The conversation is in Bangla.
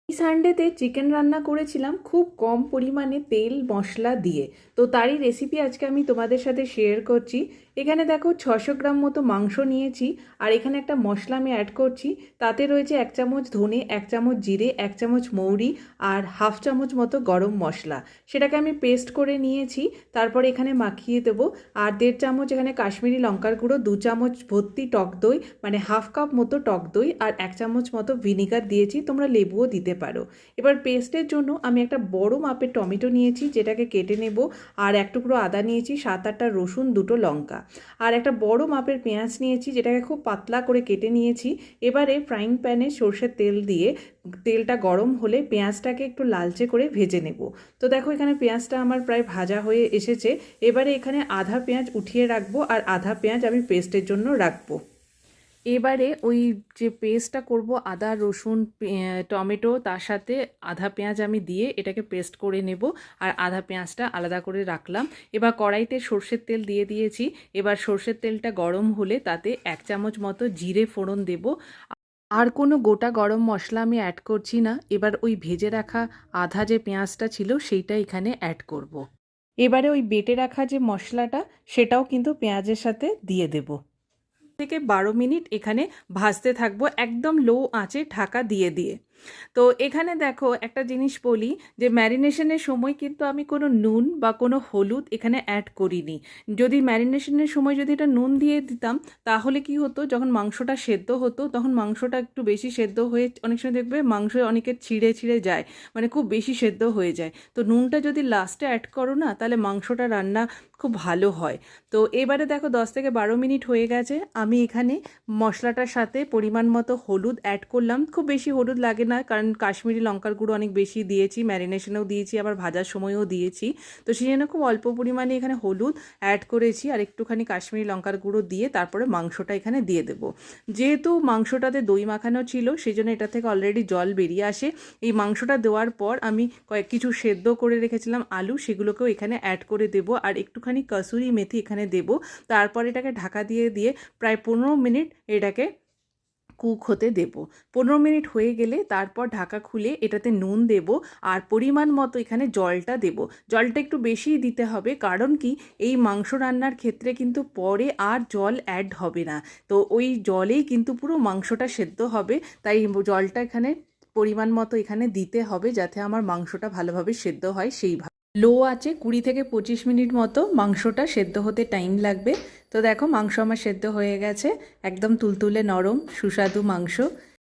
এই সানডেতে চিকেন রান্না করেছিলাম খুব কম পরিমাণে তেল মশলা দিয়ে। তো তারই রেসিপি আজকে আমি তোমাদের সাথে শেয়ার করছি। এখানে দেখো 600 গ্রাম মতো মাংস নিয়েছি, আর এখানে একটা মশলা আমি অ্যাড করছি। তাতে রয়েছে 1 চামচ ধনে, 1 চামচ জিরে, 1 চামচ মৌরি আর হাফ চামচ মতো গরম মশলা। সেটাকে আমি পেস্ট করে নিয়েছি। তারপরে এখানে মাখিয়ে দেবো। আর 1.5 চামচ এখানে কাশ্মীরি লঙ্কার গুঁড়ো, 2 চামচ ভর্তি টক দই মানে হাফ কাপ মতো টক দই, আর 1 চামচ মতো ভিনিগার দিয়েছি। তোমরা লেবুও দিতে পারো। এবার পেস্টের জন্য আমি একটা বড় মাপের টমেটো নিয়েছি, যেটাকে কেটে নেব। আর এক টুকরো আদা নিয়েছি, 7-8টা রসুন, 2টো লঙ্কা, আর একটা বড় মাপের পেঁয়াজ নিয়েছি, যেটাকে খুব পাতলা করে কেটে নিয়েছি। এবারে ফ্রাইং প্যানে সর্ষের তেল দিয়ে তেলটা গরম হলে পেঁয়াজটাকে একটু লালচে করে ভেজে নেব। তো দেখো এখানে পেঁয়াজটা আমার প্রায় ভাজা হয়ে এসেছে। এবারে এখানে আধা পেঁয়াজ উঠিয়ে রাখবো, আর আধা পেঁয়াজ আমি পেস্টের জন্য রাখবো। এবারে ওই যে পেস্টটা করব আদা রসুন টমেটো, তার সাথে আধা পেঁয়াজ আমি দিয়ে এটাকে পেস্ট করে নেব। আর আধা পেঁয়াজটা আলাদা করে রাখলাম। এবার কড়াইতে সর্ষের তেল দিয়ে দিয়েছি। এবার সর্ষের তেলটা গরম হলে তাতে 1 চামচ মতো জিরে ফোড়ন দেব। আর কোনো গোটা গরম মশলা আমি অ্যাড করছি না। এবার ওই ভেজে রাখা আধা যে পেঁয়াজটা ছিল সেইটা এখানে অ্যাড করব। এবারে ওই বেটে রাখা যে মশলাটা সেটাও কিন্তু পেঁয়াজের সাথে দিয়ে দেব। থেকে 12 মিনিট এখানে ভাজতে থাকবো, একদম লো আঁচে ঢাকা দিয়ে দিয়ে। তো এখানে দেখো একটা জিনিস বলি, যে ম্যারিনেশনের সময় কিন্তু আমি কোনো নুন বা কোনো হলুদ এখানে অ্যাড করিনি। যদি ম্যারিনেশনের সময় যদি এটা নুন দিয়ে দিতাম, তাহলে কি হতো, যখন মাংসটা সেদ্ধ হতো তখন মাংসটা একটু বেশি সেদ্ধ হয়ে, অনেক সময় দেখবে মাংস অনেকের ছিঁড়ে ছিঁড়ে যায়, মানে খুব বেশি সেদ্ধ হয়ে যায়। তো নুনটা যদি লাস্টে অ্যাড করো না, তাহলে মাংসটা রান্না খুব ভালো হয়। তো এবারে দেখো 10 থেকে 12 মিনিট হয়ে গেছে। আমি এখানে মশলাটার সাথে পরিমাণ মতো হলুদ অ্যাড করলাম। খুব বেশি হলুদ লাগে না, কারণ কাশ্মীরি লঙ্কার গুঁড়ো অনেক বেশি দিয়েছি, ম্যারিনেশনেও দিয়েছি, আবার ভাজার সময়ও দিয়েছি। তো সেই জন্য খুব অল্প পরিমাণে এখানে হলুদ অ্যাড করেছি, আর একটুখানি কাশ্মীরি লঙ্কার গুঁড়ো দিয়ে তারপরে মাংসটা এখানে দিয়ে দেবো। যেহেতু মাংসটাতে দই মাখানো ছিল, সেই জন্য এটা থেকে অলরেডি জল বেরিয়ে আসে। এই মাংসটা দেওয়ার পর আমি কিছু সেদ্ধ করে রেখেছিলাম আলু, সেগুলোকেও এখানে অ্যাড করে দেবো, আর একটুখানি কসুরি মেথি এখানে দেবো। তারপর এটাকে ঢাকা দিয়ে দিয়ে প্রায় 15 মিনিট এটাকে কুক হতে দেব। 15 মিনিট হয়ে গেলে তারপর ঢাকা খুলে এটাতে নুন দেব, আর পরিমাণ মতো এখানে জলটা দেব। জলটা একটু বেশিই দিতে হবে, কারণ কি এই মাংস রান্নার ক্ষেত্রে কিন্তু পরে আর জল অ্যাড হবে না। তো ওই জলেই কিন্তু পুরো মাংসটা সেদ্ধ হবে। তাই জলটা এখানে পরিমাণ মতো এখানে দিতে হবে, যাতে আমার মাংসটা ভালোভাবে সেদ্ধ হয় সেইভাবে। লো আছে 20 থেকে 25 মিনিট মতো মাংসটা সেদ্ধ হতে টাইম লাগবে। তো দেখো মাংস আমার সেদ্ধ হয়ে গেছে, একদম তুলতুলে নরম সুস্বাদু মাংস।